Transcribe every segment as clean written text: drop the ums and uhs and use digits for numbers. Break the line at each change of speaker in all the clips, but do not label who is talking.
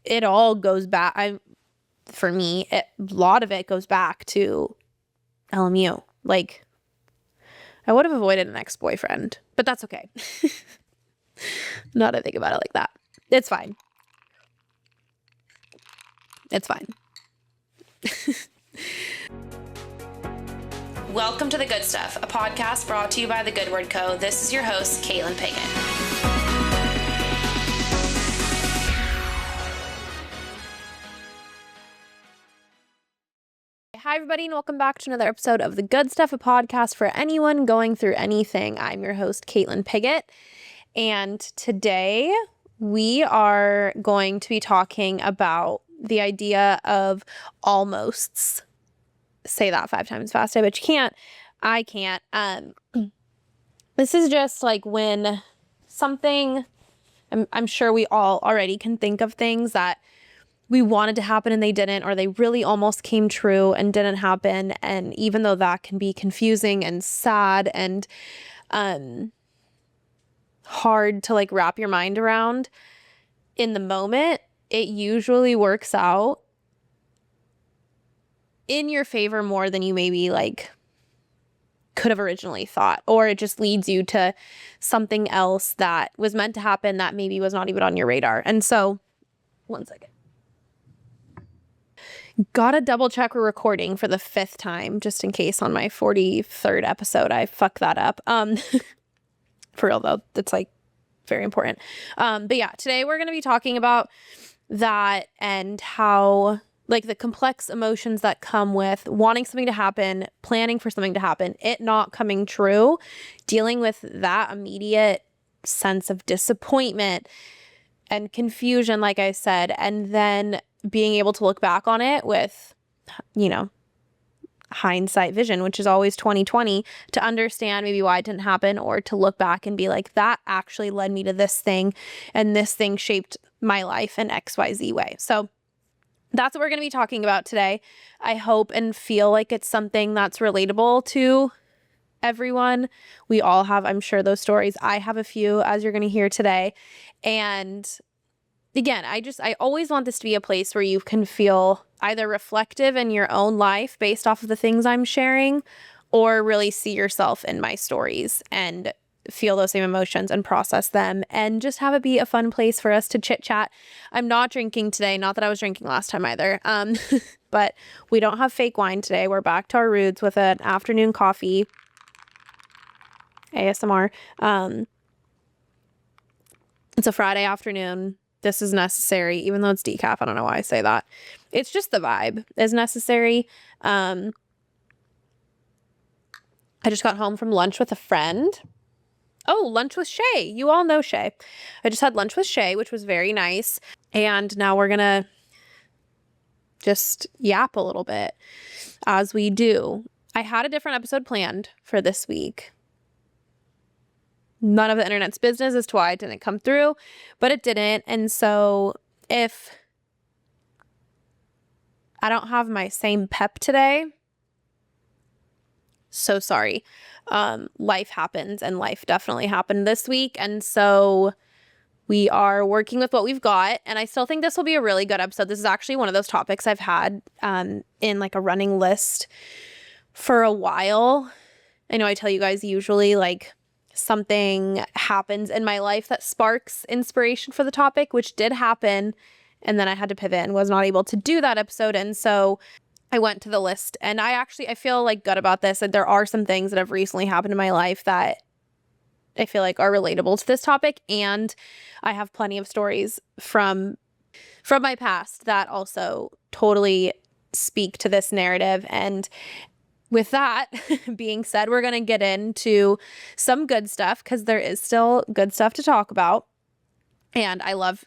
it all goes back. For me, a lot of it goes back to LMU. Like, I would have avoided an ex-boyfriend, but that's okay. Now that I think about it like that. It's fine. It's fine. Welcome to The Good Stuff, a podcast brought to you by The Good Word Co. This is your host, Caitlin Piggott. Hi, everybody, and welcome back to another episode of The Good Stuff, a podcast for anyone going through anything. I'm your host, Caitlin Piggott, and today we are going to be talking about the idea of almosts. Say that 5 times fast. I bet you can't. I can't. This is just like when something, I'm sure we all already can think of things that we wanted to happen and they didn't, or they really almost came true and didn't happen. And even though that can be confusing and sad and hard to like wrap your mind around in the moment, it usually works out in your favor more than you maybe like could have originally thought, or it just leads you to something else that was meant to happen that maybe was not even on your radar. And so, one second. Gotta double check we're recording for the 5th time, just in case on my 43rd episode I fuck that up. For real though, that's like very important. But yeah, today we're gonna be talking about that and how like the complex emotions that come with wanting something to happen, planning for something to happen, it not coming true, dealing with that immediate sense of disappointment and confusion, like I said, and then being able to look back on it with, you know, hindsight vision, which is always 20/20, to understand maybe why it didn't happen, or to look back and be like, that actually led me to this thing, and this thing shaped my life in XYZ way. So that's what we're going to be talking about today. I hope and feel like it's something that's relatable to everyone. We all have, I'm sure, those stories. I have a few, as you're going to hear today. And again, I always want this to be a place where you can feel either reflective in your own life based off of the things I'm sharing, or really see yourself in my stories and feel those same emotions and process them, and just have it be a fun place for us to chit chat. I'm not drinking today, not that I was drinking last time either. But we don't have fake wine today. We're back to our roots with an afternoon coffee. ASMR. It's a Friday afternoon. This is necessary, even though it's decaf. I don't know why I say that. It's just the vibe is necessary. I just got home from lunch with a friend. Oh, lunch with Shay. You all know Shay. I just had lunch with Shay, which was very nice. And now we're going to just yap a little bit as we do. I had a different episode planned for this week. None of the internet's business as to why it didn't come through, but it didn't. And so if I don't have my same pep today, so sorry. Life happens, and life definitely happened this week. And so we are working with what we've got. And I still think this will be a really good episode. This is actually one of those topics I've had in like a running list for a while. I know I tell you guys usually like something happens in my life that sparks inspiration for the topic, which did happen. And then I had to pivot and was not able to do that episode. And so I went to the list, and I feel like good about this. And there are some things that have recently happened in my life that I feel like are relatable to this topic. And I have plenty of stories from my past that also totally speak to this narrative. And with that being said, we're going to get into some good stuff, because there is still good stuff to talk about. And I love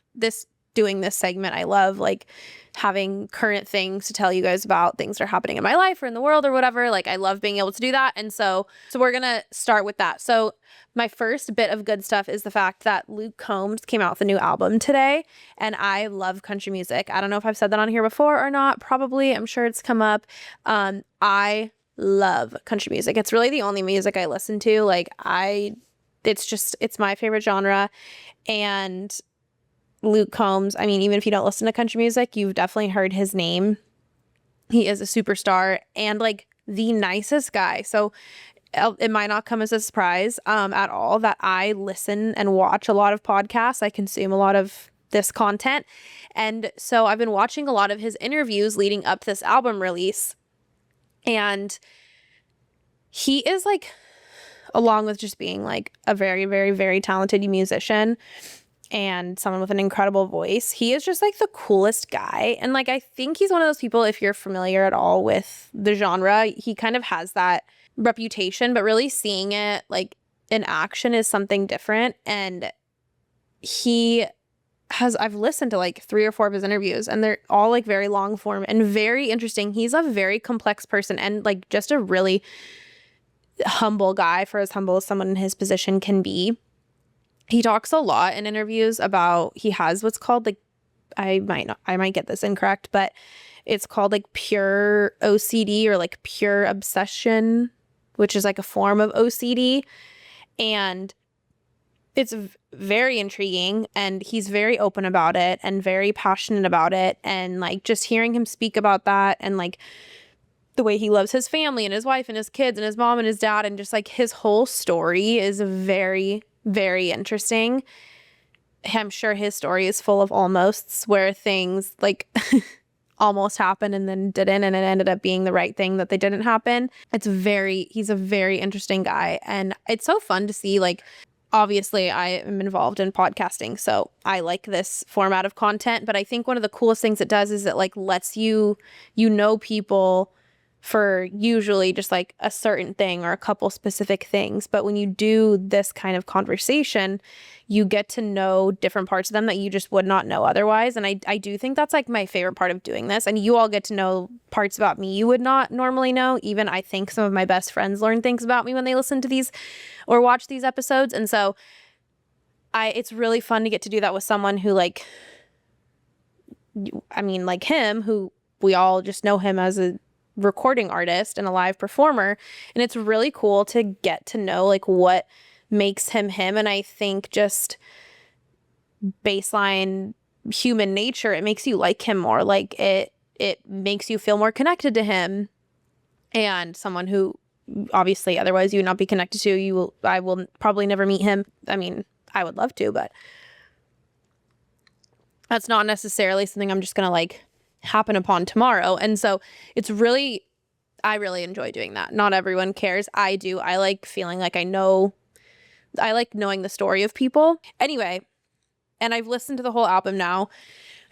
doing this segment. I love like having current things to tell you guys about, things that are happening in my life or in the world or whatever. Like, I love being able to do that. And so we're going to start with that. So my first bit of good stuff is the fact that Luke Combs came out with a new album today, and I love country music. I don't know if I've said that on here before or not. Probably. I'm sure it's come up. I love country music. It's really the only music I listen to. Like, it's my favorite genre. And Luke Combs, I mean, even if you don't listen to country music, you've definitely heard his name. He is a superstar and like the nicest guy. So it might not come as a surprise at all that I listen and watch a lot of podcasts. I consume a lot of this content. And so I've been watching a lot of his interviews leading up this album release. And he is like, along with just being like a very, very, very talented musician and someone with an incredible voice, he is just like the coolest guy. And like, I think he's one of those people, if you're familiar at all with the genre, he kind of has that reputation, but really seeing it like in action is something different. And I've listened to like 3 or 4 of his interviews and they're all like very long form and very interesting. He's a very complex person and like just a really humble guy, for as humble as someone in his position can be. He talks a lot in interviews about, he has what's called like, I might get this incorrect, but it's called like pure OCD or like pure obsession, which is like a form of OCD. And it's very intriguing and he's very open about it and very passionate about it. And like just hearing him speak about that and like the way he loves his family and his wife and his kids and his mom and his dad and just like his whole story is very, very interesting. I'm sure his story is full of almosts where things like almost happened and then didn't, and it ended up being the right thing that they didn't happen. He's a very interesting guy. And it's so fun to see, like, obviously I am involved in podcasting, so I like this format of content, but I think one of the coolest things it does is it like lets you know people for usually just like a certain thing or a couple specific things. But when you do this kind of conversation, you get to know different parts of them that you just would not know otherwise. And I do think that's like my favorite part of doing this. And you all get to know parts about me you would not normally know. Even I think some of my best friends learn things about me when they listen to these or watch these episodes. And so it's really fun to get to do that with someone who like him, who we all just know him as a recording artist and a live performer. And it's really cool to get to know like what makes him him. And I think just baseline human nature, it makes you like him more. Like it makes you feel more connected to him, and someone who obviously otherwise you would not be connected to. I will probably never meet him. I mean, I would love to, but that's not necessarily something I'm just gonna like happen upon tomorrow. And so I really enjoy doing that. Not everyone cares. I do. I like feeling like I like knowing the story of people. Anyway, and I've listened to the whole album now.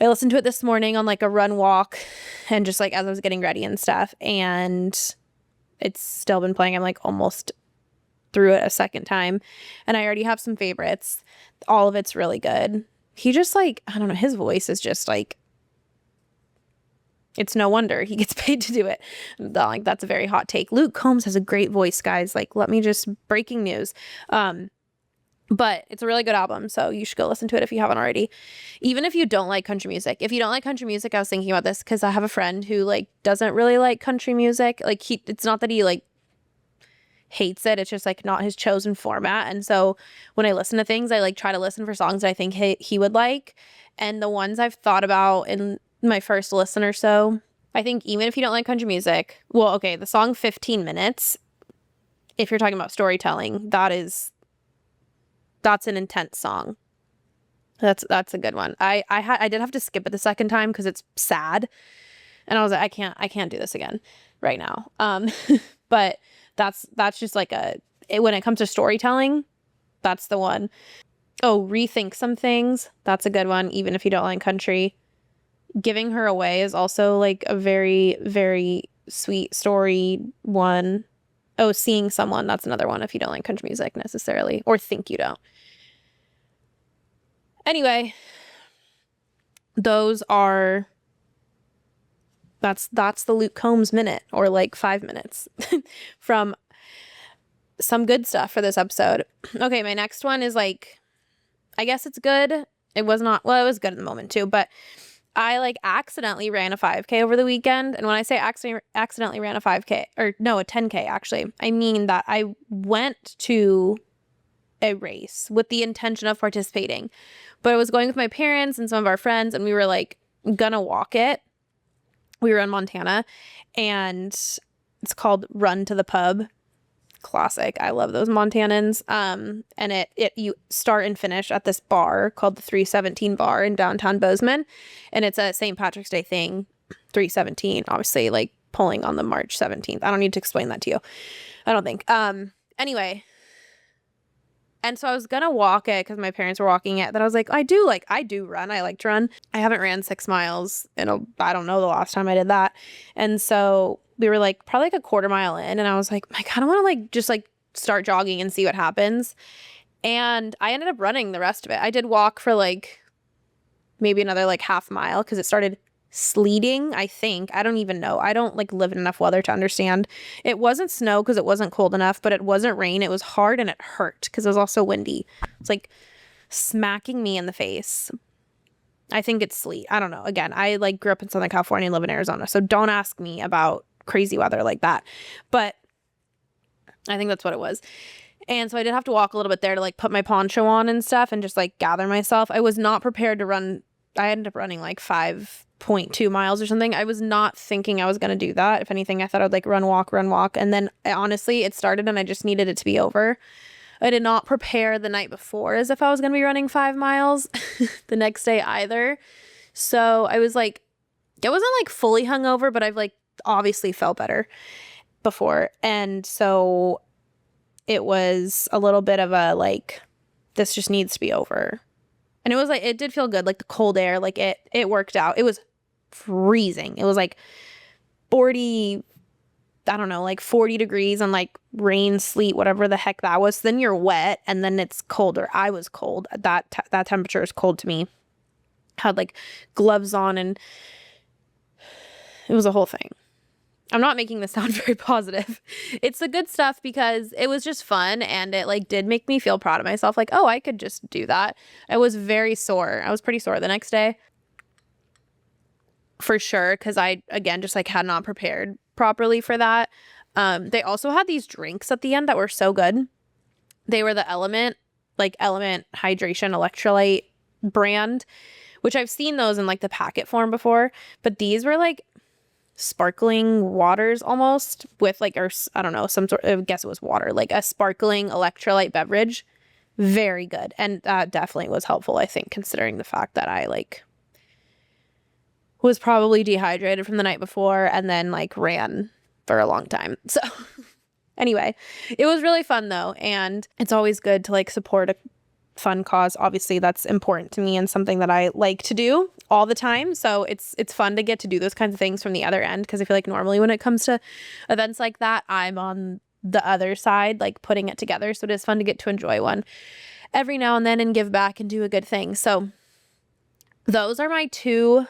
I listened to it this morning on like a run walk and just like as I was getting ready and stuff. And it's still been playing. I'm like almost through it a second time. And I already have some favorites. All of it's really good. He just like, I don't know, his voice is just like, it's no wonder he gets paid to do it. Like, that's a very hot take. Luke Combs has a great voice, guys. Like, breaking news. But it's a really good album, so you should go listen to it if you haven't already. Even if you don't like country music. If you don't like country music, I was thinking about this because I have a friend who like doesn't really like country music. Like it's not that he like hates it. It's just like not his chosen format. And so when I listen to things, I like try to listen for songs that I think he would like. And the ones I've thought about in my first listen or so, I think even if you don't like country music, well, okay, the song 15 Minutes, if you're talking about storytelling, that's an intense song. That's a good one. I did have to skip it the second time because it's sad, and I was like, I can't do this again right now. But that's just like when it comes to storytelling, that's the one. Oh, Rethink Some Things, that's a good one, even if you don't like country. Giving Her Away is also like a very, very sweet story one. Oh, Seeing Someone, that's another one if you don't like country music necessarily, or think you don't. Anyway, that's the Luke Combs minute, or like 5 minutes from some good stuff for this episode. Okay, my next one is like, I guess it's good. It was good at the moment too, but I like accidentally ran a 5K over the weekend. And when I say accidentally ran a 5K, or no, a 10K actually, I mean that I went to a race with the intention of participating. But I was going with my parents and some of our friends, and we were like gonna walk it. We were in Montana, and it's called Run to the Pub. Classic. I love those Montanans. And you start and finish at this bar called the 317 Bar in downtown Bozeman, and it's a St. Patrick's Day thing. 317, obviously, like pulling on the March 17th. I don't need to explain that to you. I don't think. Anyway. And so I was gonna walk it because my parents were walking it. Then I was like, I do run. I like to run. I haven't ran 6 miles in I don't know the last time I did that. And so we were like probably like a quarter mile in, and I was like, I kind of want to like just like start jogging and see what happens. And I ended up running the rest of it. I did walk for like maybe another like half mile because it started sleeting, I think. I don't even know. I don't like live in enough weather to understand. It wasn't snow because it wasn't cold enough, but it wasn't rain. It was hard and it hurt because it was also windy. It's like smacking me in the face. I think it's sleet. I don't know. Again, I like grew up in Southern California and live in Arizona, so don't ask me about crazy weather like that. But I think that's what it was. And so I did have to walk a little bit there to like put my poncho on and stuff and just like gather myself. I was not prepared to run. I ended up running like 5.2 miles or something. I was not thinking I was going to do that. If anything, I thought I'd like run, walk. And then honestly, it started and I just needed it to be over. I did not prepare the night before as if I was going to be running 5 miles the next day either. So I was like, I wasn't like fully hungover, but I've like obviously felt better before. And so it was a little bit of a like, this just needs to be over. And it was like, it did feel good. Like the cold air, like it worked out. It was freezing. It was like 40, I don't know, like 40 degrees and like rain, sleet, whatever the heck that was. Then you're wet and then it's colder. I was cold. That temperature is cold to me. Had like gloves on and it was a whole thing. I'm not making this sound very positive. It's the good stuff because it was just fun and it like did make me feel proud of myself. Like, oh, I could just do that. I was very sore. I was pretty sore the next day for sure because I, again, just like had not prepared properly for that. They also had these drinks at the end that were so good. They were the Element Hydration Electrolyte brand, which I've seen those in like the packet form before, but these were like sparkling waters almost with like, or I don't know, some sort of, I guess it was water, like a sparkling electrolyte beverage. Very good. And that definitely was helpful, I think, considering the fact that I like was probably dehydrated from the night before and then like ran for a long time. So anyway, it was really fun though. And it's always good to like support a fun cause. Obviously that's important to me and something that I like to do all the time. So it's fun to get to do those kinds of things from the other end, because I feel like normally when it comes to events like that, I'm on the other side, like putting it together. So it is fun to get to enjoy one every now and then and give back and do a good thing. So those are my 2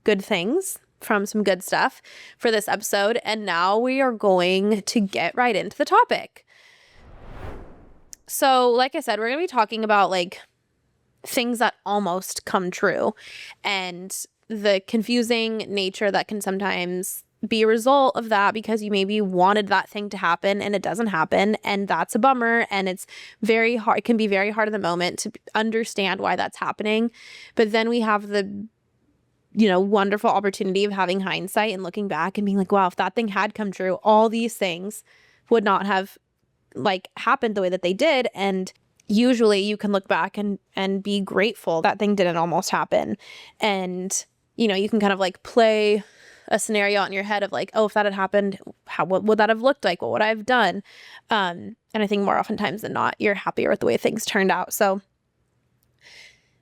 good things from some good stuff for this episode. And now we are going to get right into the topic. So like I said, we're going to be talking about like things that almost come true and the confusing nature that can sometimes be a result of that, because you maybe wanted that thing to happen and it doesn't happen, and that's a bummer. And it's very hard. It can be very hard in the moment to understand why that's happening. But then we have the, wonderful opportunity of having hindsight and looking back and being like, wow, if that thing had come true, all these things would not have like happened the way that they did. And usually you can look back and be grateful that thing didn't almost happen. And, you can kind of like play a scenario out in your head of like, oh, if that had happened, what would that have looked like? What would I have done? And I think more oftentimes than not, you're happier with the way things turned out. So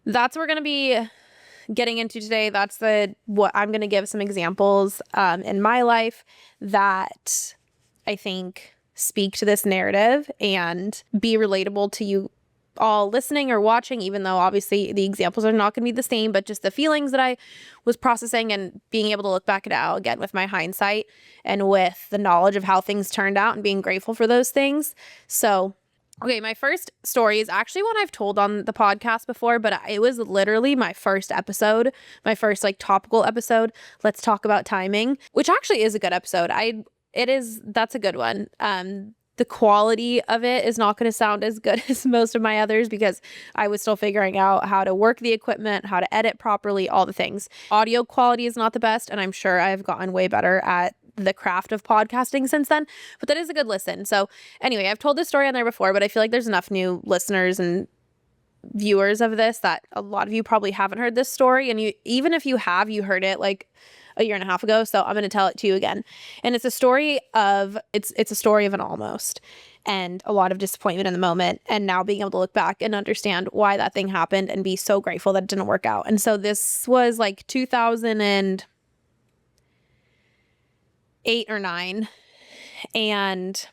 that's what we're going to be getting into today. That's what I'm going to give some examples in my life that I think speak to this narrative and be relatable to you all listening or watching, even though obviously the examples are not going to be the same, but just the feelings that I was processing and being able to look back at it out again with my hindsight and with the knowledge of how things turned out and being grateful for those things. So, okay, my first story is actually one I've told on the podcast before, but it was literally my first episode, my first like topical episode. Let's talk about timing, which actually is a good episode. That's a good one. the quality of it is not going to sound as good as most of my others because I was still figuring out how to work the equipment, how to edit properly, all the things. Audio quality is not the best, and I'm sure I've gotten way better at the craft of podcasting since then, but that is a good listen. So anyway, I've told this story on there before, but I feel like there's enough new listeners and viewers of this that a lot of you probably haven't heard this story, and even if you have, you heard it like a year and a half ago, so I'm going to tell it to you again. And it's a story of it's a story of an almost, and a lot of disappointment in the moment, and now being able to look back and understand why that thing happened and be so grateful that it didn't work out. And so this was like 2008 or 9, and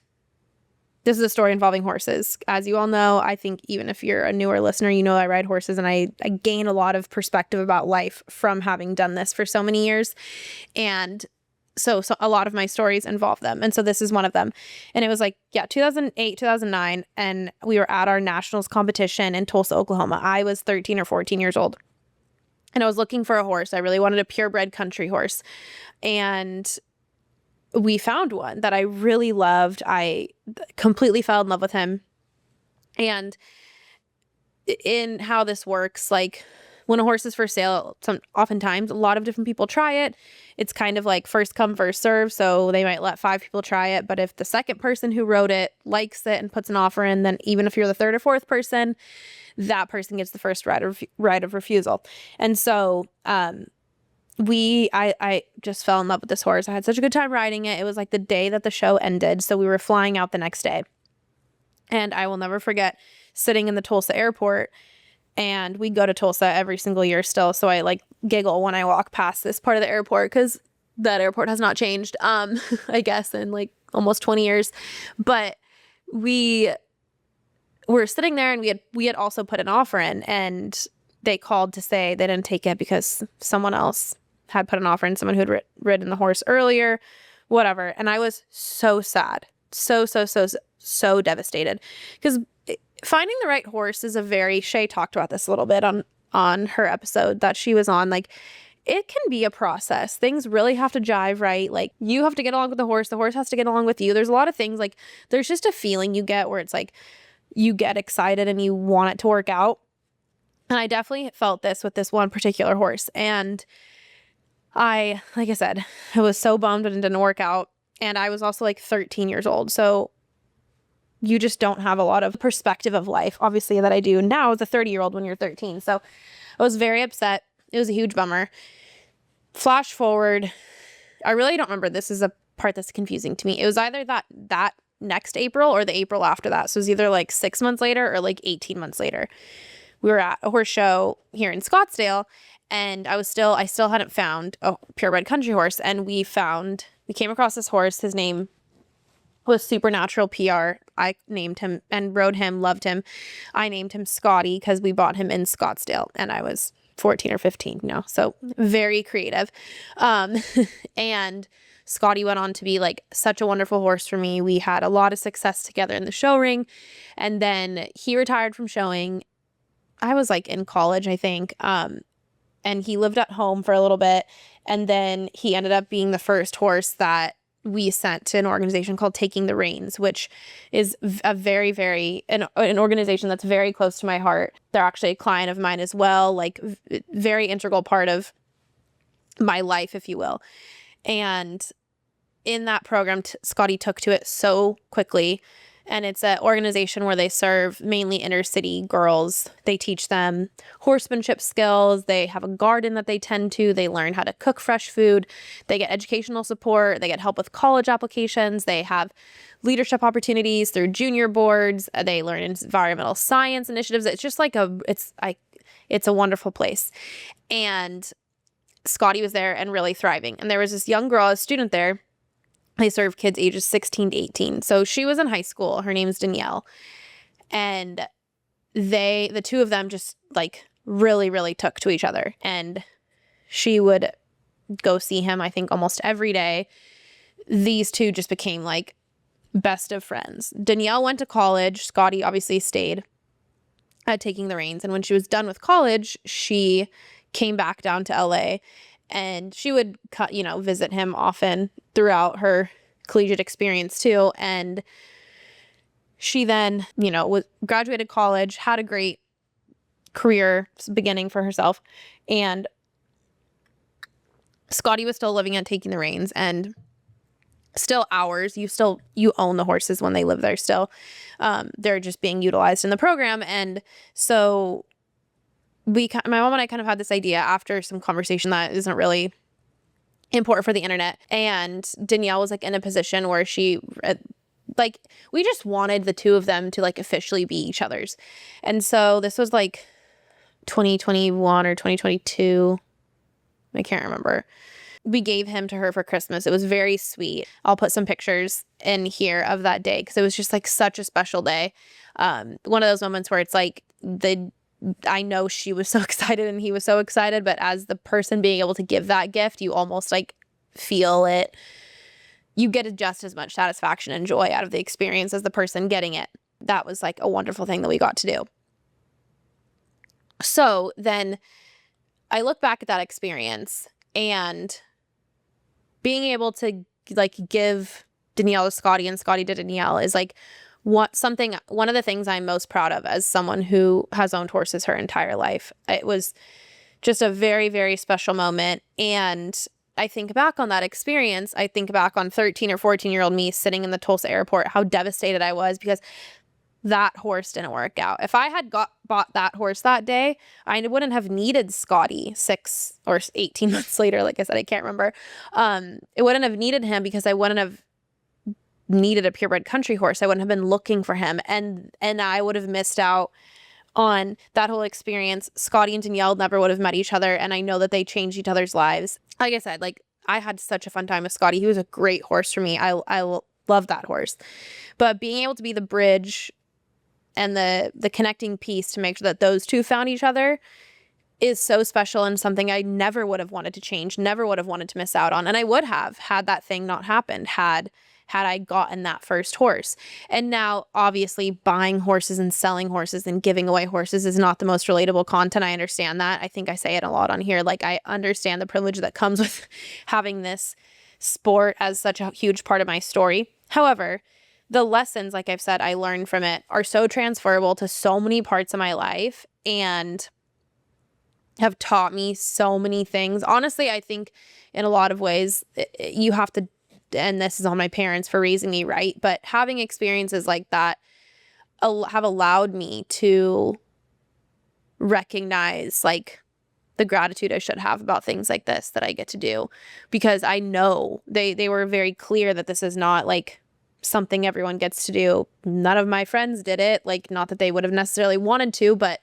this is a story involving horses. As you all know, I think even if you're a newer listener, you know I ride horses, and I gain a lot of perspective about life from having done this for so many years. And so a lot of my stories involve them. And so this is one of them. And it was like, 2008, 2009, and we were at our nationals competition in Tulsa, Oklahoma. I was 13 or 14 years old, and I was looking for a horse. I really wanted a purebred country horse. And we found one that I really loved. I completely fell in love with him. And in how this works, like when a horse is for sale, oftentimes a lot of different people try it. It's kind of like first come, first serve. So they might let 5 people try it. But if the second person who wrote it likes it and puts an offer in, then even if you're the third or fourth person, that person gets the first right of refusal. And so, I just fell in love with this horse. I had such a good time riding it. It was like the day that the show ended. So we were flying out the next day. And I will never forget sitting in the Tulsa airport, and we go to Tulsa every single year still. So I like giggle when I walk past this part of the airport because that airport has not changed, I guess, in like almost 20 years. But we were sitting there, and we had also put an offer in, and they called to say they didn't take it because someone else had put an offer in, someone who had ridden the horse earlier, whatever. And I was so sad, so devastated, because finding the right horse is Shay talked about this a little bit on her episode that she was on. Like, it can be a process. Things really have to jive right. Like, you have to get along with the horse has to get along with you. There's a lot of things, like there's just a feeling you get where it's like you get excited and you want it to work out. And I definitely felt this with this one particular horse. And like I said, I was so bummed when it didn't work out. And I was also like 13 years old. So you just don't have a lot of perspective of life, obviously, that I do now as a 30-year-old when you're 13. So I was very upset. It was a huge bummer. Flash forward. I really don't remember. This is a part that's confusing to me. It was either that next April or the April after that. So it was either like 6 months later or like 18 months later. We were at a horse show here in Scottsdale, and I still hadn't found a purebred country horse. And we came across this horse. His name was Supernatural PR. I named him and rode him, loved him. I named him Scotty because we bought him in Scottsdale, and I was 14 or 15, so very creative. And Scotty went on to be like such a wonderful horse for me. We had a lot of success together in the show ring, and then he retired from showing. I was like in college, I think. And he lived at home for a little bit. And then he ended up being the first horse that we sent to an organization called Taking the Reins, which is a an organization that's very close to my heart. They're actually a client of mine as well, like very integral part of my life, if you will. And in that program, Scotty took to it so quickly. And it's an organization where they serve mainly inner city girls. They teach them horsemanship skills. They have a garden that they tend to. They learn how to cook fresh food. They get educational support. They get help with college applications. They have leadership opportunities through junior boards. They learn environmental science initiatives. It's just like it's a wonderful place. And Scotty was there and really thriving. And there was this young girl, a student there. They serve kids ages 16 to 18. So she was in high school. Her name's Danielle. And the two of them just like really, really took to each other. And she would go see him, I think, almost every day. These two just became like best of friends. Danielle went to college. Scotty obviously stayed at Taking the Reins. And when she was done with college, she came back down to LA. And she would, visit him often throughout her collegiate experience too. And she then, graduated college, had a great career beginning for herself. And Scotty was still living and taking the reins, and still ours. You own the horses when they live there still. They're just being utilized in the program. And so my mom and I kind of had this idea after some conversation that isn't really important for the internet. And Danielle was like in a position where we just wanted the two of them to like officially be each other's. And so this was like 2021 or 2022. I can't remember. We gave him to her for Christmas. It was very sweet. I'll put some pictures in here of that day because it was just like such a special day. One of those moments where it's like I know she was so excited and he was so excited, but as the person being able to give that gift, you almost like feel it. You get just as much satisfaction and joy out of the experience as the person getting it. That was like a wonderful thing that we got to do. So then I look back at that experience, and being able to like give Danielle to Scotty and Scotty to Danielle is like one of the things I'm most proud of as someone who has owned horses her entire life. It was just a very, very special moment. And I think back on that experience. I think back on 13 or 14-year-old me sitting in the Tulsa airport, how devastated I was because that horse didn't work out. If I had bought that horse that day, I wouldn't have needed Scotty 6 or 18 months later. Like I said, I can't remember. It wouldn't have needed him because I wouldn't have needed a purebred country horse. I wouldn't have been looking for him. And I would have missed out on that whole experience. Scotty and Danielle never would have met each other. And I know that they changed each other's lives. Like I said, like I had such a fun time with Scotty. He was a great horse for me. I love that horse. But being able to be the bridge and the connecting piece to make sure that those two found each other is so special and something I never would have wanted to change, never would have wanted to miss out on. And I would have had that thing not happened had I gotten that first horse. And now obviously buying horses and selling horses and giving away horses is not the most relatable content. I understand that. I think I say it a lot on here. Like I understand the privilege that comes with having this sport as such a huge part of my story. However, the lessons, like I've said, I learned from it are so transferable to so many parts of my life and have taught me so many things. Honestly, I think in a lot of ways you have to, and this is on my parents for raising me right, but having experiences like that have allowed me to recognize like the gratitude I should have about things like this that I get to do, because I know they were very clear that this is not like something everyone gets to do. None of my friends did it. Like, not that they would have necessarily wanted to, but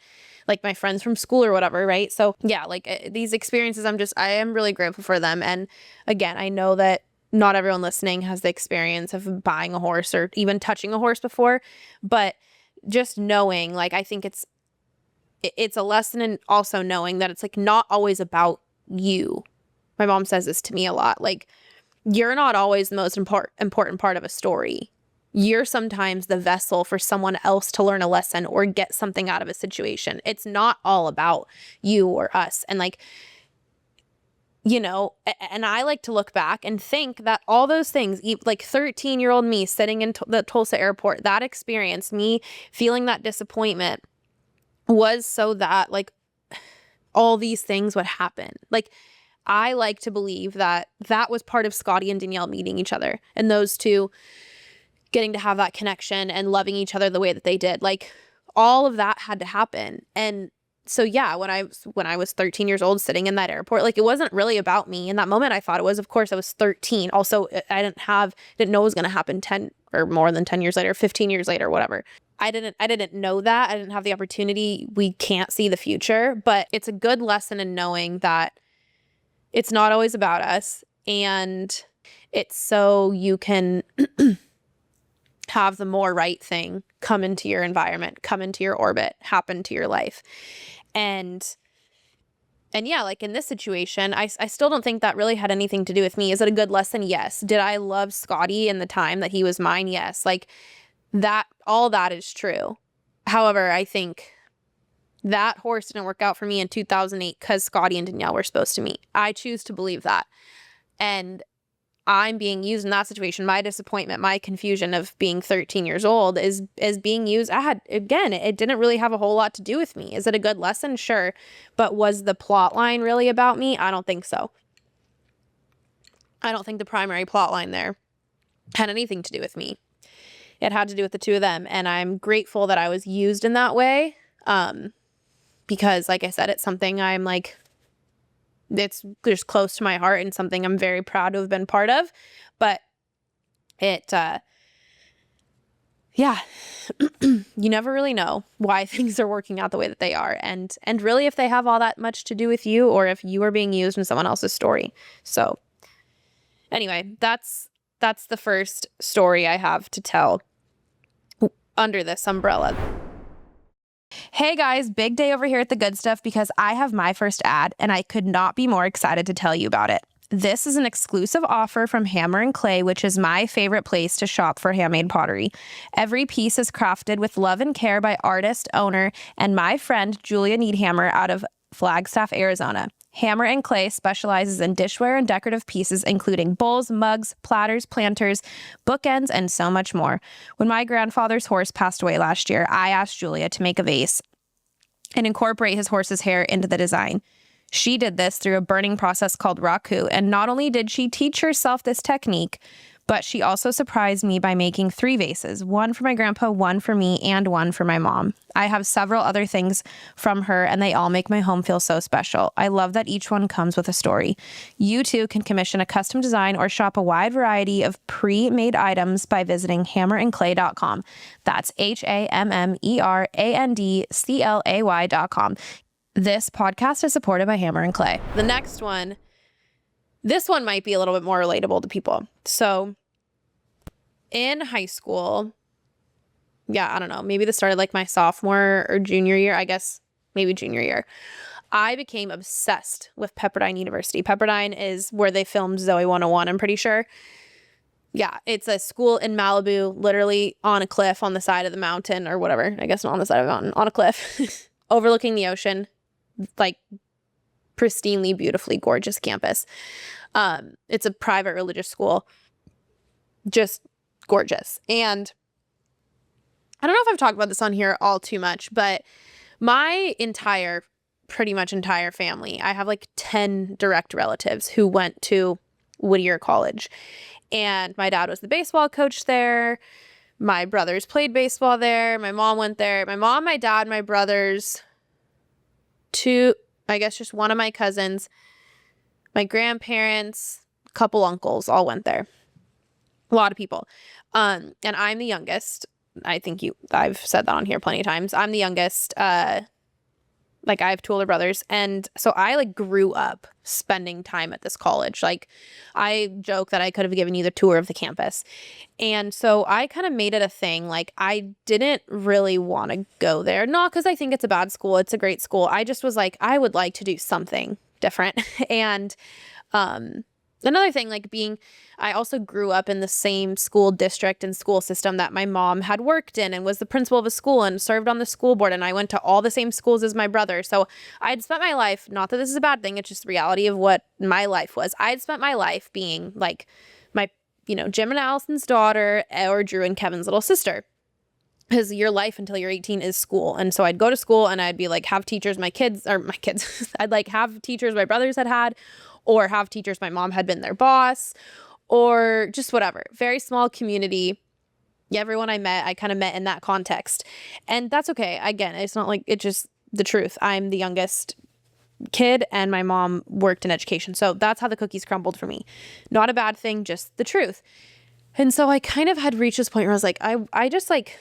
like my friends from school or whatever, right? So yeah, like these experiences, I am really grateful for them. And again, I know that not everyone listening has the experience of buying a horse or even touching a horse before, but just knowing, like, I think it's a lesson in also knowing that it's like not always about you. My mom says this to me a lot. Like, you're not always the most important part of a story. You're sometimes the vessel for someone else to learn a lesson or get something out of a situation. It's not all about you or us. And like, and I like to look back and think that all those things, like 13-year-old me sitting in the Tulsa airport, that experience, me feeling that disappointment, was so that like all these things would happen. Like, I like to believe that was part of Scotty and Danielle meeting each other and those two getting to have that connection and loving each other the way that they did. Like, all of that had to happen. And so, yeah, when I was 13 years old sitting in that airport, like, it wasn't really about me. In that moment, I thought it was. Of course, I was 13. Also, I didn't know it was going to happen 10 or more than 10 years later, 15 years later, whatever. I didn't know that. I didn't have the opportunity. We can't see the future, but it's a good lesson in knowing that it's not always about us, and it's so you can have the more right thing come into your environment, come into your orbit, happen to your life. And yeah, like in this situation, I still don't think that really had anything to do with me. Is it a good lesson? Yes. Did I love Scotty in the time that he was mine? Yes. Like, that, all that is true. However, I think that horse didn't work out for me in 2008 because Scotty and Danielle were supposed to meet. I choose to believe that. And I'm being used in that situation. My disappointment, my confusion of being 13 years old is being used. Again, it didn't really have a whole lot to do with me. Is it a good lesson? Sure. But was the plot line really about me? I don't think so. I don't think the primary plot line there had anything to do with me. It had to do with the two of them. And I'm grateful that I was used in that way. Because like I said, it's something I'm like, it's just close to my heart and something I'm very proud to have been part of. But it, yeah, you never really know why things are working out the way that they are. And really if they have all that much to do with you, or if you are being used in someone else's story. So anyway, that's the first story I have to tell under this umbrella. Hey guys, big day over here at The Good Stuff because I have my first ad and I could not be more excited to tell you about it. This is an exclusive offer from Hammer and Clay, which is my favorite place to shop for handmade pottery. Every piece is crafted with love and care by artist, owner, and my friend Julia Needhammer out of Flagstaff, Arizona. Hammer and Clay specializes in dishware and decorative pieces, including bowls, mugs, platters, planters, bookends, and so much more. When my grandfather's horse passed away last year, I asked Julia to make a vase and incorporate his horse's hair into the design. She did this through a burning process called raku, and not only did she teach herself this technique, but she also surprised me by making 3 vases, one for my grandpa, one for me, and one for my mom. I have several other things from her, and they all make my home feel so special. I love that each one comes with a story. You too can commission a custom design or shop a wide variety of pre-made items by visiting hammerandclay.com. That's HAMMERANDCLAY.com. This podcast is supported by Hammer and Clay. The next one, this one might be a little bit more relatable to people. So in high school, I don't know, maybe this started like my sophomore or junior year, I guess maybe junior year, I became obsessed with Pepperdine University. Pepperdine is where they filmed Zoe 101, I'm pretty sure. Yeah, it's a school in Malibu, literally on a cliff on the side of the mountain or whatever. I guess not on the side of a mountain, on a cliff, overlooking the ocean, like pristinely, beautifully gorgeous campus. It's a private religious school, just gorgeous. And I don't know if I've talked about this on here all too much, but my pretty much entire family, I have like 10 direct relatives who went to Whittier College. And my dad was the baseball coach there. My brothers played baseball there. My mom went there. My mom, my dad, my brothers, I guess just one of my cousins, my grandparents, a couple uncles all went there. A lot of people. And I'm the youngest. I think I've said that on here plenty of times. I'm the youngest. Like I have 2 older brothers. And so I like grew up spending time at this college. Like I joke that I could have given you the tour of the campus. And so I kind of made it a thing. Like I didn't really want to go there. Not because I think it's a bad school. It's a great school. I just was like, I would like to do something different. And another thing, like I also grew up in the same school district and school system that my mom had worked in and was the principal of a school and served on the school board. And I went to all the same schools as my brother. So I'd spent my life, not that this is a bad thing, it's just the reality of what my life was. I'd spent my life being like my, Jim and Allison's daughter or Drew and Kevin's little sister. Because your life until you're 18 is school. And so I'd go to school and I'd be like, have teachers, my kids, I'd like have teachers my brothers had, or have teachers my mom had been their boss, or just whatever. Very small community. Everyone I met, I kind of met in that context. And that's okay. Again, it's not like, it's just the truth. I'm the youngest kid and my mom worked in education. So that's how the cookies crumbled for me. Not a bad thing, just the truth. And so I kind of had reached this point where I was like, I just like,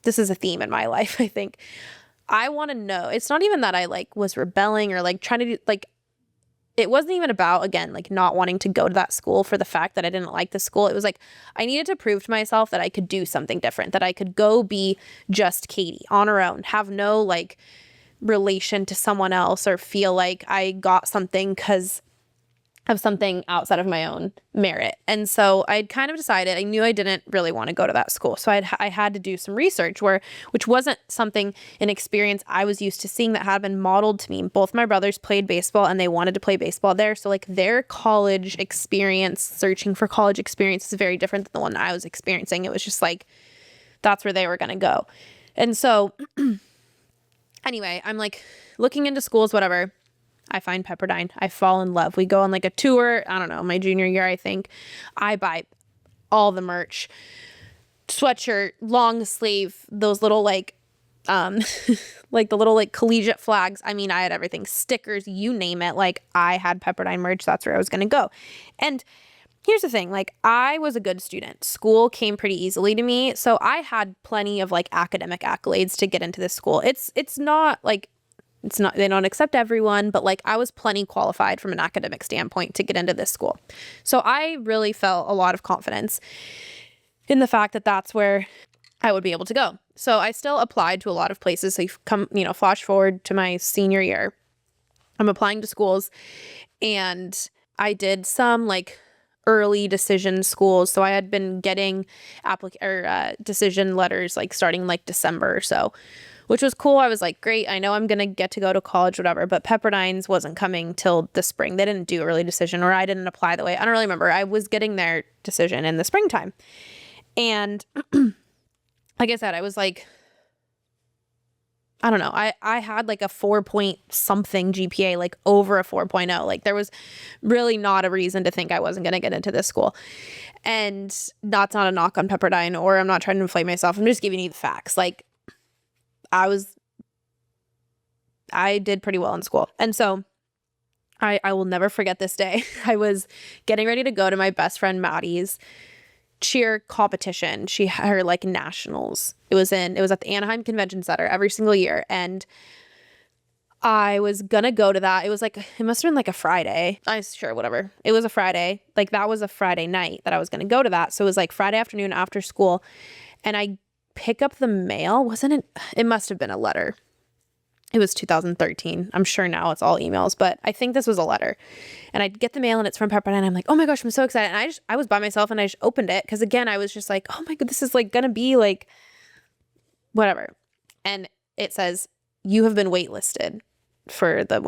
this is a theme in my life, I think. I want to know. It's not even that I like was rebelling or like trying to do like, it wasn't even about, again, like not wanting to go to that school for the fact that I didn't like the school. It was like, I needed to prove to myself that I could do something different, that I could go be just Katie on her own, have no like relation to someone else or feel like I got something because of something outside of my own merit. And so I'd kind of decided, I knew I didn't really want to go to that school. So I had to do some research which wasn't an experience I was used to seeing that had been modeled to me. Both my brothers played baseball and they wanted to play baseball there. So like their college experience, searching for college experience is very different than the one I was experiencing. It was just like, that's where they were going to go. And so anyway, I'm like looking into schools, whatever. I find Pepperdine. I fall in love. We go on like a tour. I don't know, my junior year, I think. I buy all the merch, sweatshirt, long sleeve, those little like, like the little like collegiate flags. I mean, I had everything, stickers, you name it. Like I had Pepperdine merch. That's where I was going to go. And here's the thing, like I was a good student. School came pretty easily to me. So I had plenty of like academic accolades to get into this school. It's not, they don't accept everyone, but like I was plenty qualified from an academic standpoint to get into this school. So I really felt a lot of confidence in the fact that that's where I would be able to go. So I still applied to a lot of places. So flash forward to my senior year, I'm applying to schools and I did some like early decision schools. So I had been getting decision letters like starting like December or so, which was cool. I was like, great, I know I'm going to get to go to college, whatever, but Pepperdine's wasn't coming till the spring. They didn't do early decision, or I didn't apply the way. I don't really remember. I was getting their decision in the springtime. And like I said, I was like, I don't know. I had like a 4 point something GPA, like over a 4.0. Like there was really not a reason to think I wasn't going to get into this school. And that's not a knock on Pepperdine, or I'm not trying to inflate myself. I'm just giving you the facts. Like I did pretty well in school. And so I will never forget this day. I was getting ready to go to my best friend Maddie's cheer competition. She had her like nationals. It was at the Anaheim Convention Center every single year. And I was gonna go to that. It was like, it must have been like a Friday. Whatever. It was a Friday. Like that was a Friday night that I was gonna go to that. So it was like Friday afternoon after school. And I pick up the mail. It must have been a letter. It was 2013. I'm sure now it's all emails, but I think this was a letter. And I get the mail and it's from Pepperdine. I'm like, oh my gosh, I'm so excited. And I was by myself and I just opened it. Cause again, I was just like, oh my God, this is like gonna be like whatever. And it says, you have been waitlisted for the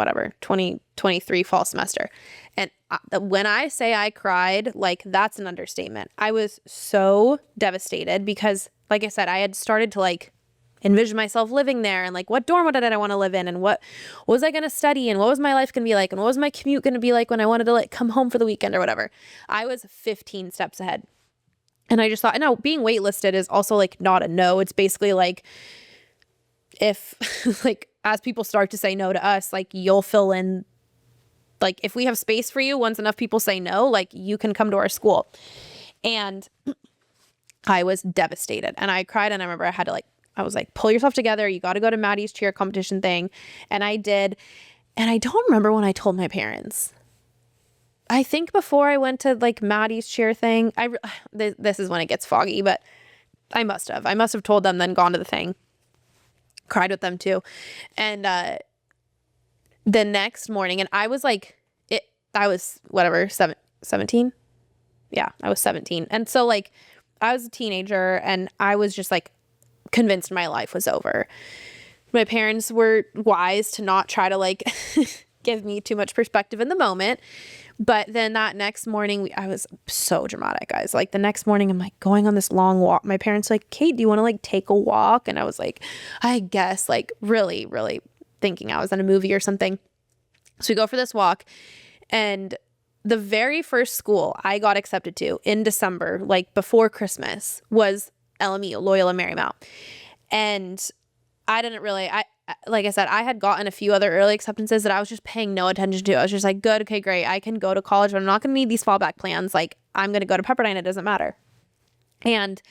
2023 fall semester. And when I say I cried, like that's an understatement. I was so devastated because like I said, I had started to like envision myself living there and like what dorm did I want to live in and what was I going to study and what was my life going to be like and what was my commute going to be like when I wanted to like come home for the weekend or whatever. I was 15 steps ahead. And I just thought, no, being waitlisted is also like not a no. It's basically like if like as people start to say no to us, like you'll fill in, like if we have space for you, once enough people say no, like you can come to our school. And I was devastated and I cried and I remember I was like, pull yourself together. You got to go to Maddie's cheer competition thing. And I did. And I don't remember when I told my parents. I think before I went to like Maddie's cheer thing, this is when it gets foggy, but I must have told them, then gone to the thing, cried with them too. And, the next morning, and I was like, I was whatever, 17. Yeah, I was 17. And so like, I was a teenager and I was just like convinced my life was over. My parents were wise to not try to like give me too much perspective in the moment. But then that next morning, I was so dramatic, guys. Like the next morning, I'm like going on this long walk. My parents were like, Kate, do you want to like take a walk? And I was like, I guess, like really, really thinking I was in a movie or something. So we go for this walk, and the very first school I got accepted to in December, like before Christmas, was LMU, Loyola Marymount. And I didn't really, like I said, I had gotten a few other early acceptances that I was just paying no attention to. I was just like, good, okay, great. I can go to college, but I'm not going to need these fallback plans. Like I'm going to go to Pepperdine. It doesn't matter. And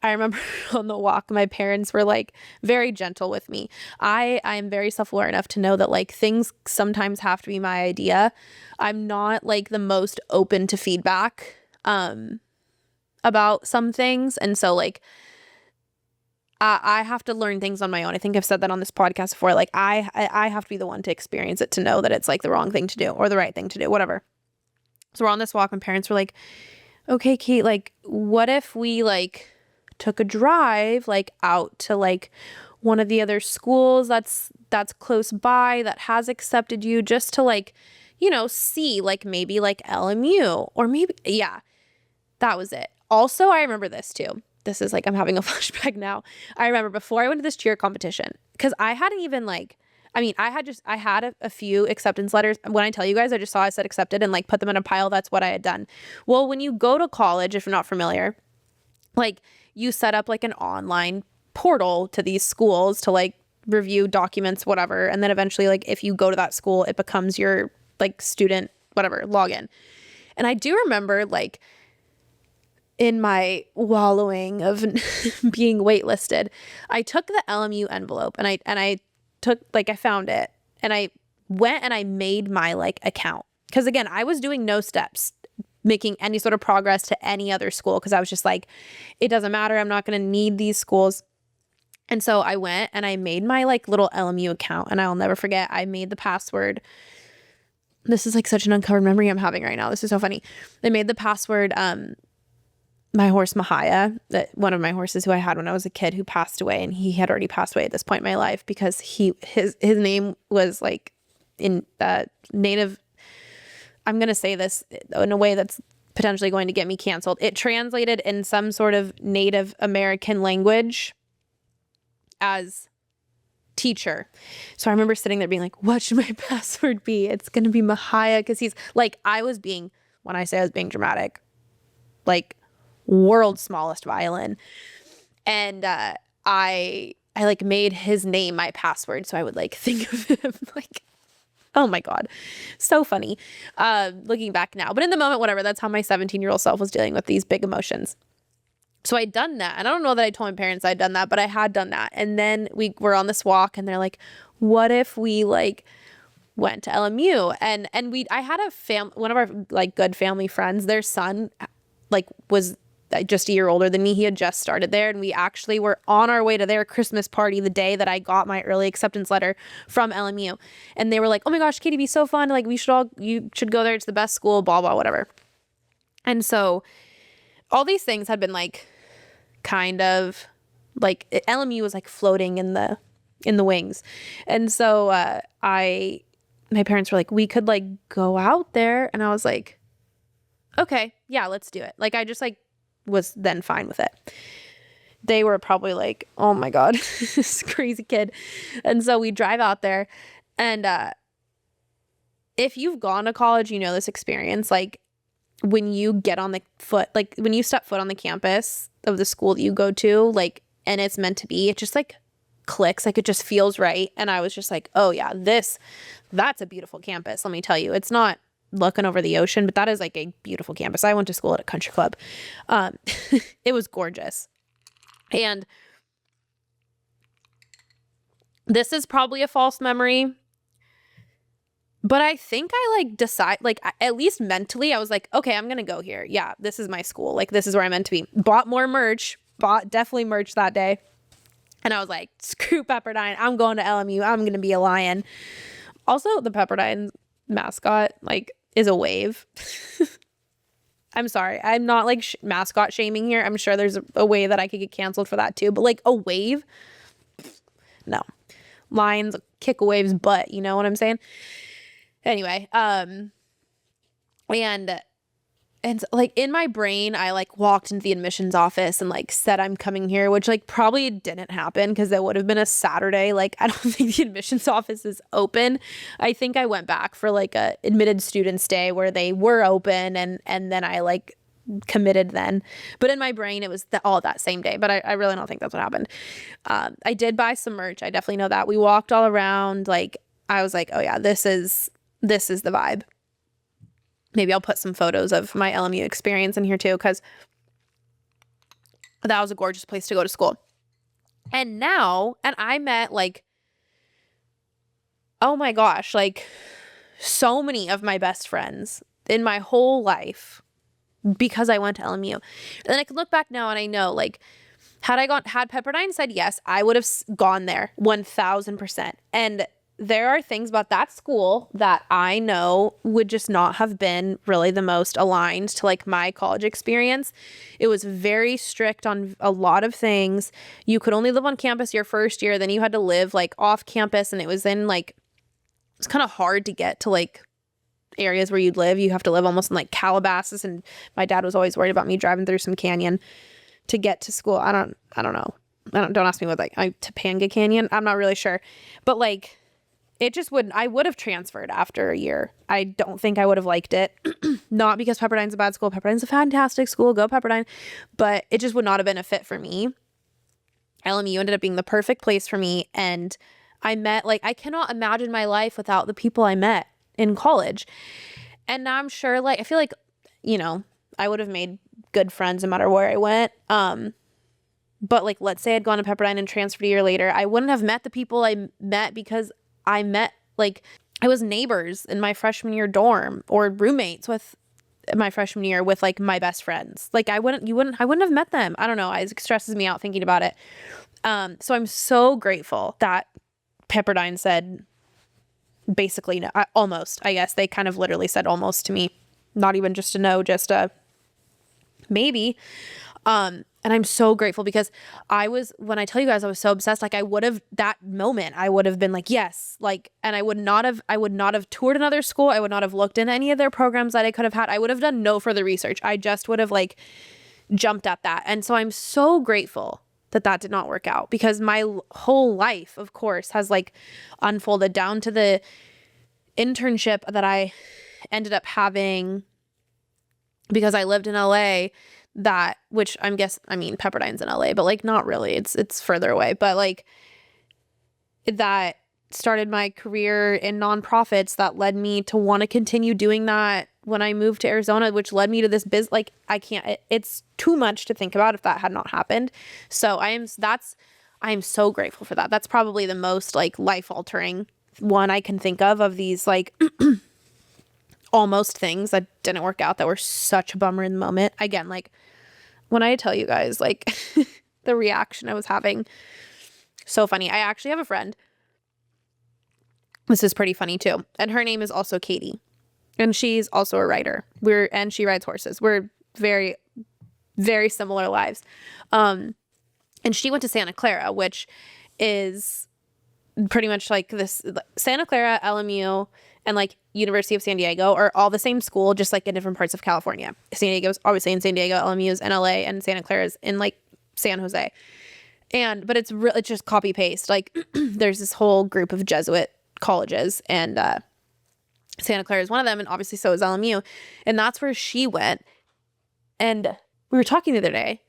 I remember on the walk, my parents were like very gentle with me. I am very self-aware enough to know that like things sometimes have to be my idea. I'm not like the most open to feedback about some things. And so like I have to learn things on my own. I think I've said that on this podcast before. Like I have to be the one to experience it to know that it's like the wrong thing to do or the right thing to do, whatever. So we're on this walk. My parents were like, okay, Kate, like, what if we like took a drive like out to like one of the other schools that's close by that has accepted you, just to like, see like maybe like LMU or maybe, yeah, that was it. Also, I remember this too. This is like, I'm having a flashback now. I remember before I went to this cheer competition, because I hadn't even like, I mean, I had a few acceptance letters. When I tell you guys, I just saw I said accepted and like put them in a pile. That's what I had done. Well, when you go to college, if you're not familiar, like you set up like an online portal to these schools to like review documents, whatever. And then eventually, like if you go to that school, it becomes your like student, whatever, login. And I do remember like in my wallowing of being waitlisted, I took the LMU envelope and I took like I found it and I went and I made my like account. Because again, I was doing no steps making any sort of progress to any other school because I was just like, it doesn't matter. I'm not going to need these schools. And so I went and I made my like little LMU account, and I'll never forget, I made the password. This is like such an uncovered memory I'm having right now. This is so funny. I made the password, my horse Mahaya, that one of my horses who I had when I was a kid, who passed away, and he had already passed away at this point in my life because his name was like in native. I'm going to say this in a way that's potentially going to get me canceled. It translated in some sort of Native American language as teacher. So I remember sitting there being like, what should my password be? It's going to be Mahaya, because he's like, when I say I was being dramatic, like world's smallest violin. And I like made his name my password. So I would like think of him like, oh my God, so funny looking back now. But in the moment, whatever, that's how my 17-year-old self was dealing with these big emotions. So I'd done that. And I don't know that I told my parents I'd done that, but I had done that. And then we were on this walk and they're like, what if we like went to LMU? And I had one of our like good family friends, their son like was just a year older than me. He had just started there, and we actually were on our way to their Christmas party the day that I got my early acceptance letter from LMU. And they were like, oh my gosh, Katie, be so fun. Like you should go there. It's the best school, blah, blah, whatever. And so all these things had been like, kind of like LMU was like floating in the wings. And so my parents were like, we could like go out there. And I was like, okay, yeah, let's do it. Like, I just like was then fine with it. They were probably like, oh my God, this crazy kid. And so we drive out there, and if you've gone to college, you know this experience. Like when you get on the foot, like when you step foot on the campus of the school that you go to, like, and it's meant to be, it just like clicks, like it just feels right. And I was just like, oh yeah, that's a beautiful campus. Let me tell you, it's not looking over the ocean, but that is like a beautiful campus. I went to school at a country club. It was gorgeous. And this is probably a false memory, but I think I like at least mentally, I was like, okay, I'm going to go here. Yeah, this is my school. Like, this is where I'm meant to be. Bought more merch, definitely merch that day. And I was like, screw Pepperdine. I'm going to LMU. I'm going to be a lion. Also, the Pepperdine mascot, like, is a wave. I'm sorry. I'm not like mascot shaming here. I'm sure there's a way that I could get canceled for that too. But like a wave? No. Lions kick a wave's butt. You know what I'm saying? Anyway, and like in my brain, I like walked into the admissions office and like said I'm coming here, which like probably didn't happen because that would have been a Saturday. Like, I don't think the admissions office is open. I think I went back for like a admitted students day where they were open, and then I like committed then. But in my brain, it was all that same day. But I really don't think that's what happened. I did buy some merch. I definitely know that. We walked all around. Like, I was like, oh yeah, this is the vibe. Maybe I'll put some photos of my LMU experience in here too, because that was a gorgeous place to go to school. And I met like, oh my gosh, like so many of my best friends in my whole life because I went to LMU. And then I can look back now and I know, like, had Pepperdine said yes, I would have gone there 1000%. And there are things about that school that I know would just not have been really the most aligned to like my college experience. It was very strict on a lot of things. You could only live on campus your first year, then you had to live like off campus, and it was in like, it's kind of hard to get to like areas where you'd live. You have to live almost in like Calabasas, and my dad was always worried about me driving through some canyon to get to school. I don't know. Don't ask me what like Topanga Canyon. I'm not really sure, but like, it just wouldn't, I would have transferred after a year. I don't think I would have liked it. Not because Pepperdine's a bad school. Pepperdine's a fantastic school. Go Pepperdine. But it just would not have been a fit for me. LMU ended up being the perfect place for me. And I met, like, I cannot imagine my life without the people I met in college. And now I'm sure, like, I feel like, you know, I would have made good friends no matter where I went. But like, let's say I'd gone to Pepperdine and transferred a year later, I wouldn't have met the people I met because I met, like, I was neighbors in my freshman year dorm, or roommates with my freshman year with like my best friends. Like I wouldn't have met them. I don't know. It stresses me out thinking about it. So I'm so grateful that Pepperdine said basically no, almost, I guess they kind of literally said almost to me, not even just a no, just a maybe. And I'm so grateful because when I tell you guys I was so obsessed, like I would have, that moment, I would have been like, yes, like, and I would not have toured another school. I would not have looked into any of their programs that I could have had. I would have done no further research. I just would have like jumped at that. And so I'm so grateful that did not work out, because my whole life, of course, has like unfolded down to the internship that I ended up having because I lived in LA. Which I mean, Pepperdine's in LA, but like not really, it's further away, but like that started my career in nonprofits that led me to want to continue doing that when I moved to Arizona, which led me to this like it's too much to think about if that had not happened. So I am so grateful for that. That's probably the most like life altering one I can think of these like almost things that didn't work out that were such a bummer in the moment. Again, like when I tell you guys like the reaction I was having, so funny. I actually have a friend. This is pretty funny too. And her name is also Katie. And she's also a writer. And she rides horses. We're very, very similar lives. And she went to Santa Clara, which is pretty much like this. Santa Clara, LMU, and like University of San Diego are all the same school, just like in different parts of California. San Diego's obviously in San Diego, LMU is in LA, and Santa Clara is in like San Jose. But it's just copy paste. Like there's this whole group of Jesuit colleges, and Santa Clara is one of them, and obviously so is LMU. And that's where she went. And we were talking the other day.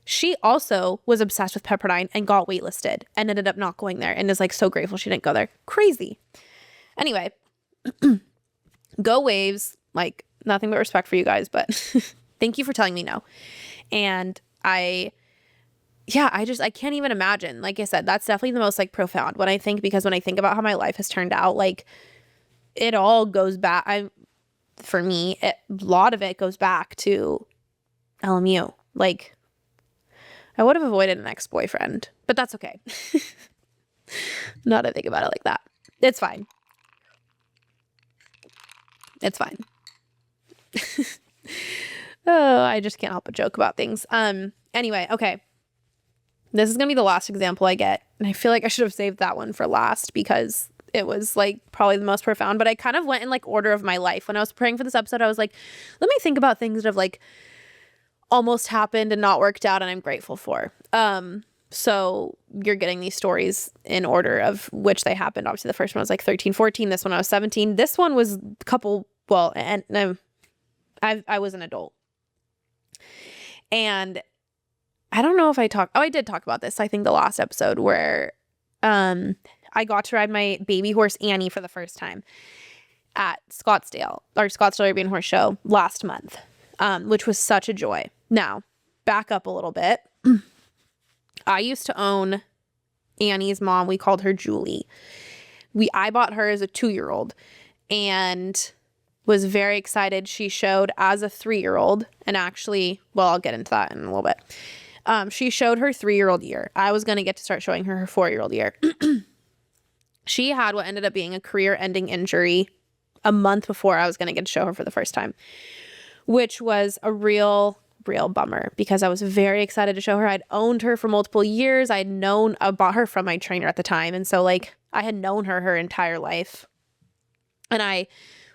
She also was obsessed with Pepperdine and got waitlisted and ended up not going there, and is like so grateful she didn't go there. Crazy. Anyway, go Waves. Like nothing but respect for you guys, but thank you for telling me no. And I can't even imagine. Like I said, that's definitely the most like profound because when I think about how my life has turned out, like it all goes back. For me, a lot of it goes back to LMU. Like I would have avoided an ex-boyfriend, but that's okay. Not to think about it like that. It's fine. It's fine. Oh, I just can't help but joke about things. Anyway, okay. This is going to be the last example I get. And I feel like I should have saved that one for last because it was like probably the most profound, but I kind of went in like order of my life. When I was preparing for this episode, I was like, let me think about things that have like almost happened and not worked out and I'm grateful for. So you're getting these stories in order of which they happened. Obviously the first one was like 13, 14. This one I was 17. This one was I was an adult. And I don't know if I did talk about this, I think the last episode, where I got to ride my baby horse Annie for the first time at Scottsdale Arabian Horse Show last month, which was such a joy. Now, back up a little bit. I used to own Annie's mom. We called her Julie. I bought her as a 2-year-old and was very excited. She showed as a 3-year-old, and actually, well, I'll get into that in a little bit. She showed her 3-year-old year. I was going to get to start showing her 4-year-old year. She had what ended up being a career-ending injury a month before I was going to get to show her for the first time, which was a real bummer because I was very excited to show her. I'd owned her for multiple years. I'd known about her from my trainer at the time. And so like I had known her entire life. And I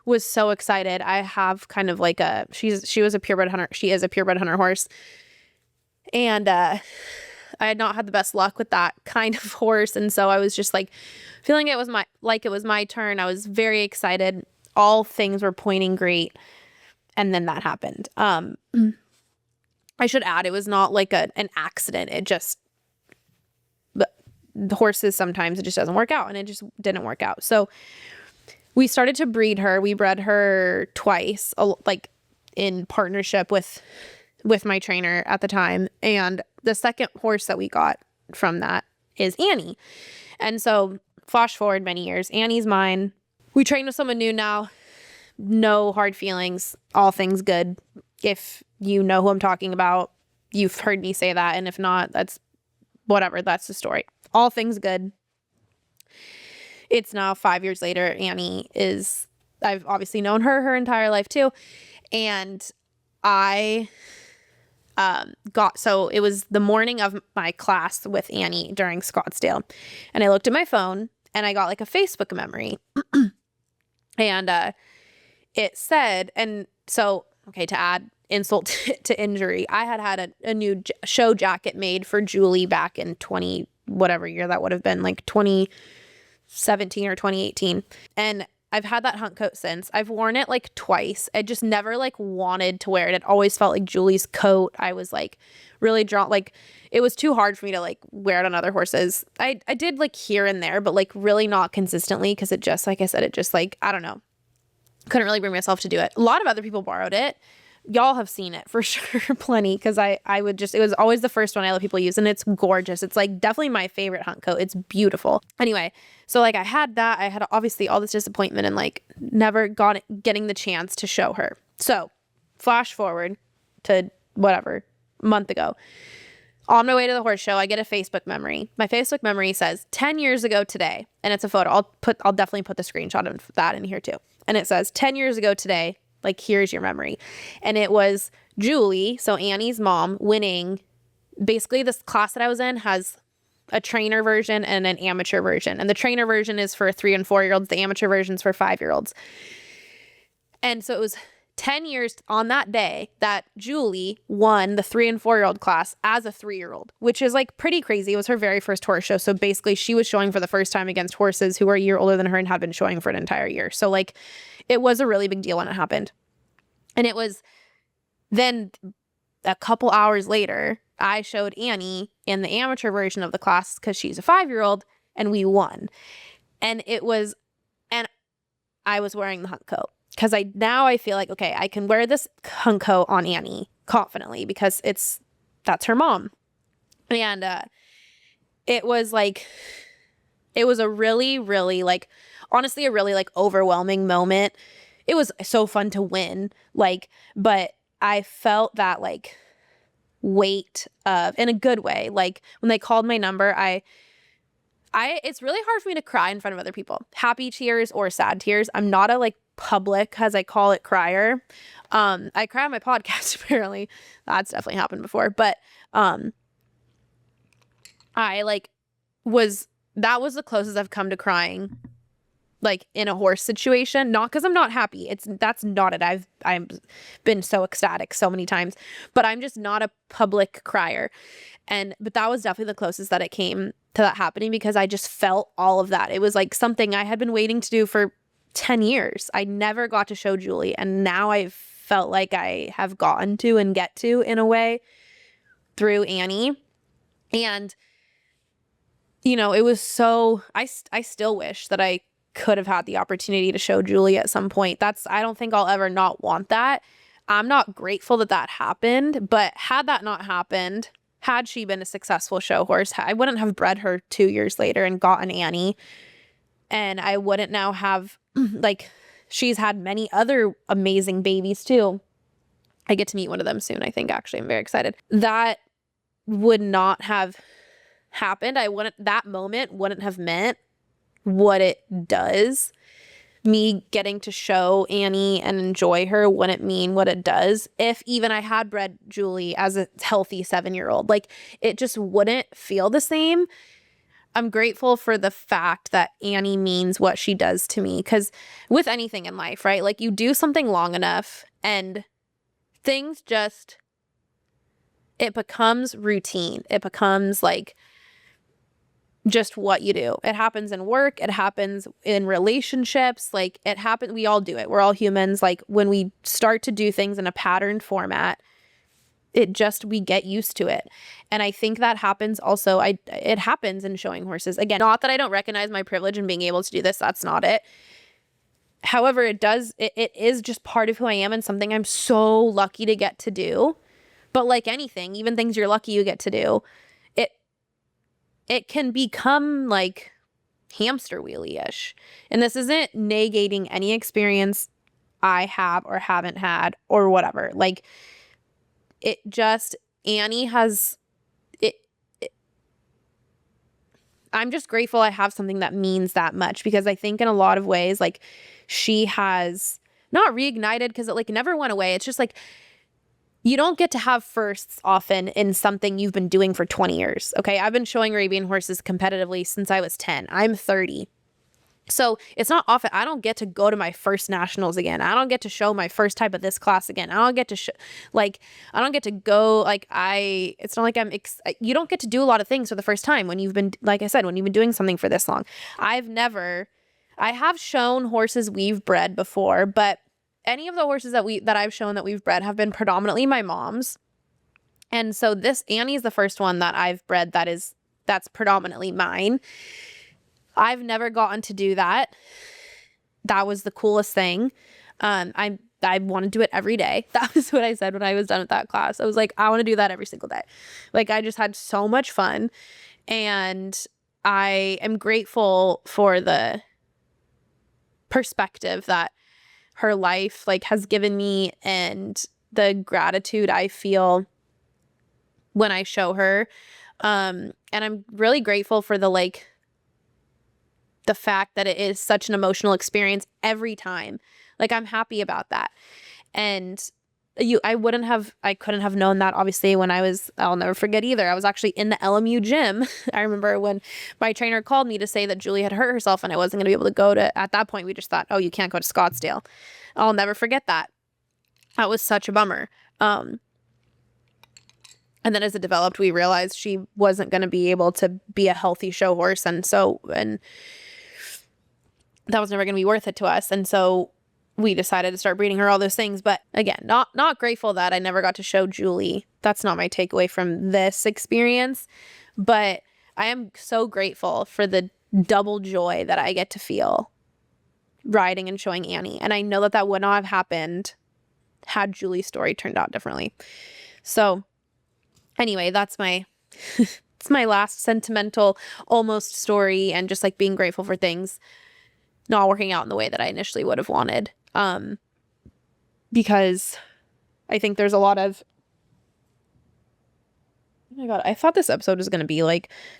was so excited. I have kind of like she was a purebred hunter. She is a purebred hunter horse. And I had not had the best luck with that kind of horse. And so I was just like feeling it was my turn. I was very excited. All things were pointing great. And then that happened. I should add, it was not like an accident. It just, the horses, sometimes it just doesn't work out, and it just didn't work out. So we started to breed her. We bred her twice, like in partnership with my trainer at the time. And the second horse that we got from that is Annie. And so flash forward many years, Annie's mine. We train with someone new now. No hard feelings, all things good. If you know who I'm talking about, you've heard me say that. And if not, that's whatever. That's the story. All things good. It's now 5 years later. I've obviously known her entire life too. And I so it was the morning of my class with Annie during Scottsdale. And I looked at my phone and I got like a Facebook memory. And it said, and so, okay, to add insult to injury, I had a new show jacket made for Julie back in whatever year that would have been, like 2017 or 2018. And I've had that hunt coat since. I've worn it like twice. I just never like wanted to wear it. It always felt like Julie's coat. I was like really drawn, like it was too hard for me to like wear it on other horses. I did like here and there, but like really not consistently, because it just, like I said, it just like, I don't know. Couldn't really bring myself to do it. A lot of other people borrowed it. Y'all have seen it for sure, plenty, because it was always the first one I let people use, and it's gorgeous. It's like definitely my favorite hunt coat. It's beautiful. Anyway, so like I had that. I had obviously all this disappointment and like never getting the chance to show her. So flash forward to whatever, a month ago. On my way to the horse show, I get a Facebook memory. My Facebook memory says 10 years ago today, and it's a photo. I'll definitely put the screenshot of that in here too. And it says 10 years ago today, like here's your memory. And it was Julie, so Annie's mom, winning. Basically this class that I was in has a trainer version and an amateur version. And the trainer version is for 3 and 4 year olds. The amateur version is for 5 year olds. And so it was 10 years on that day that Julie won the 3 and 4 year old class as a 3-year-old, which is like pretty crazy. It was her very first horse show. So basically she was showing for the first time against horses who were a year older than her and had been showing for an entire year. So like it was a really big deal when it happened. And it was then a couple hours later, I showed Annie in the amateur version of the class because she's a 5-year-old, and we won. And I was wearing the hunt coat. Because I feel like, okay, I can wear this hunt coat on Annie confidently because that's her mom. And it was a really, really like, honestly, a really like overwhelming moment. It was so fun to win, like, but I felt that like weight of, in a good way. Like when they called my number, it's really hard for me to cry in front of other people. Happy tears or sad tears. I'm not a like public, as I call it, crier. I cry on my podcast apparently. That's definitely happened before. But I like that was the closest I've come to crying like in a horse situation. Not because I'm not happy. That's not it. I've been so ecstatic so many times, but I'm just not a public crier. But that was definitely the closest that it came to that happening, because I just felt all of that. It was like something I had been waiting to do for 10 years. I never got to show Julie, and now I felt like I have gotten to and get to in a way through Annie. And you know, it was so I still wish that I could have had the opportunity to show Julie at some point. I don't think I'll ever not want that. I'm not grateful that happened, but had that not happened, had she been a successful show horse, I wouldn't have bred her 2 years later and gotten Annie. And I wouldn't now have, like, she's had many other amazing babies too. I get to meet one of them soon, I think, actually. I'm very excited. That would not have happened. That moment wouldn't have meant what it does. Me getting to show Annie and enjoy her wouldn't mean what it does if even I had bred Julie as a healthy 7-year-old. Like, it just wouldn't feel the same. I'm grateful for the fact that Annie means what she does to me, because with anything in life, right? Like, you do something long enough and things just, it becomes routine. It becomes like just what you do. It happens in work. It happens in relationships. Like, it happens. We all do it. We're all humans. Like, when we start to do things in a patterned format, we get used to it. And I think that happens also. It happens in showing horses. Again, not that I don't recognize my privilege in being able to do this. That's not it. However, it is just part of who I am and something I'm so lucky to get to do. But like anything, even things you're lucky you get to do, it can become like hamster wheelie-ish. And this isn't negating any experience I have or haven't had or whatever. Like, it just, Annie has it. I'm just grateful I have something that means that much, because I think in a lot of ways, like, she has not reignited, because it like never went away. It's just like, you don't get to have firsts often in something you've been doing for 20 years. Okay. I've been showing Arabian horses competitively since I was 10. I'm 30. So it's not often. I don't get to go to my first nationals again. I don't get to show my first type of this class again. I don't get to I don't get to go, it's not like you don't get to do a lot of things for the first time when you've been, like I said, when you've been doing something for this long. I have shown horses we've bred before, but any of the horses that I've shown that we've bred have been predominantly my mom's. And so Annie is the first one that I've bred that's predominantly mine. I've never gotten to do that. That was the coolest thing. I want to do it every day. That was what I said when I was done with that class. I was like, I want to do that every single day. Like, I just had so much fun, and I am grateful for the perspective that her life has given me, and the gratitude I feel when I show her. And I'm really grateful for the fact that it is such an emotional experience every time. I'm happy about that. And I couldn't have known that, obviously, when I'll never forget either. I was actually in the LMU gym. I remember when my trainer called me to say that Julie had hurt herself and I wasn't going to be able to go to, at that point, we just thought, oh, you can't go to Scottsdale. I'll never forget that. That was such a bummer. And then as it developed, we realized she wasn't going to be able to be a healthy show horse. And that was never going to be worth it to us. And so we decided to start breeding her, all those things. But again, not grateful that I never got to show Julie. That's not my takeaway from this experience. But I am so grateful for the double joy that I get to feel riding and showing Annie. And I know that would not have happened had Julie's story turned out differently. So anyway, that's my it's my last sentimental almost story, and just being grateful for things not working out in the way that I initially would have wanted. Because I think there's a lot of, oh my God, I thought this episode was going to be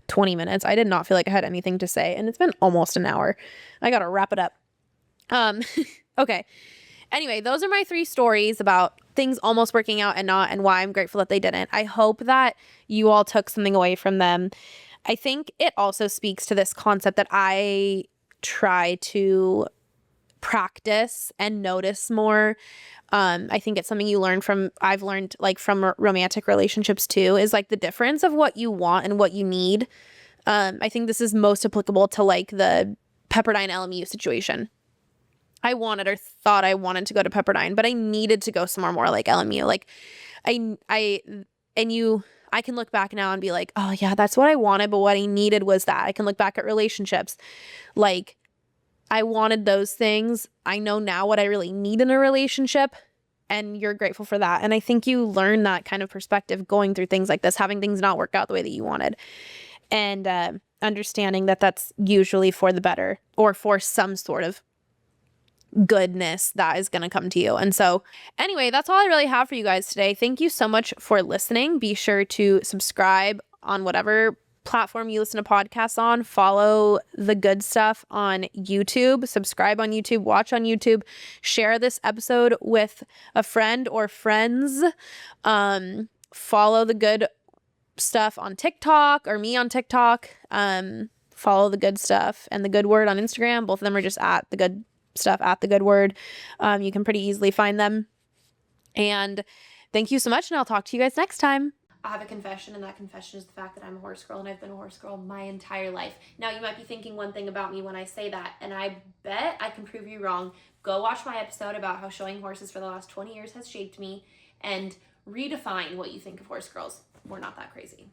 20 minutes. I did not feel like I had anything to say, and it's been almost an hour. I got to wrap it up. Okay. Anyway, those are my 3 stories about things almost working out and not, and why I'm grateful that they didn't. I hope that you all took something away from them. I think it also speaks to this concept that I try to practice and notice more. I think it's something I've learned from romantic relationships too, is the difference of what you want and what you need. I think this is most applicable to the Pepperdine LMU situation. I wanted or thought I wanted to go to Pepperdine, but I needed to go somewhere more like LMU. I can look back now and be like, oh yeah, that's what I wanted, but what I needed was that. I can look back at relationships. I wanted those things. I know now what I really need in a relationship, and you're grateful for that. And I think you learn that kind of perspective going through things like this, having things not work out the way that you wanted, and understanding that that's usually for the better, or for some sort of goodness that is going to come to you. And so anyway, that's all I really have for you guys today. Thank you so much for listening. Be sure to subscribe on whatever platform you listen to podcasts on, follow the good stuff on YouTube, subscribe on YouTube, watch on YouTube, share this episode with a friend or friends. Follow the good stuff on TikTok or me on TikTok. Follow the good stuff and the good word on Instagram. Both of them are just at the good stuff, at the good word. You can pretty easily find them. And thank you so much, and I'll talk to you guys next time. I have a confession, and that confession is the fact that I'm a horse girl, and I've been a horse girl my entire life. Now, you might be thinking one thing about me when I say that, and I bet I can prove you wrong. Go watch my episode about how showing horses for the last 20 years has shaped me, and redefine what you think of horse girls. We're not that crazy.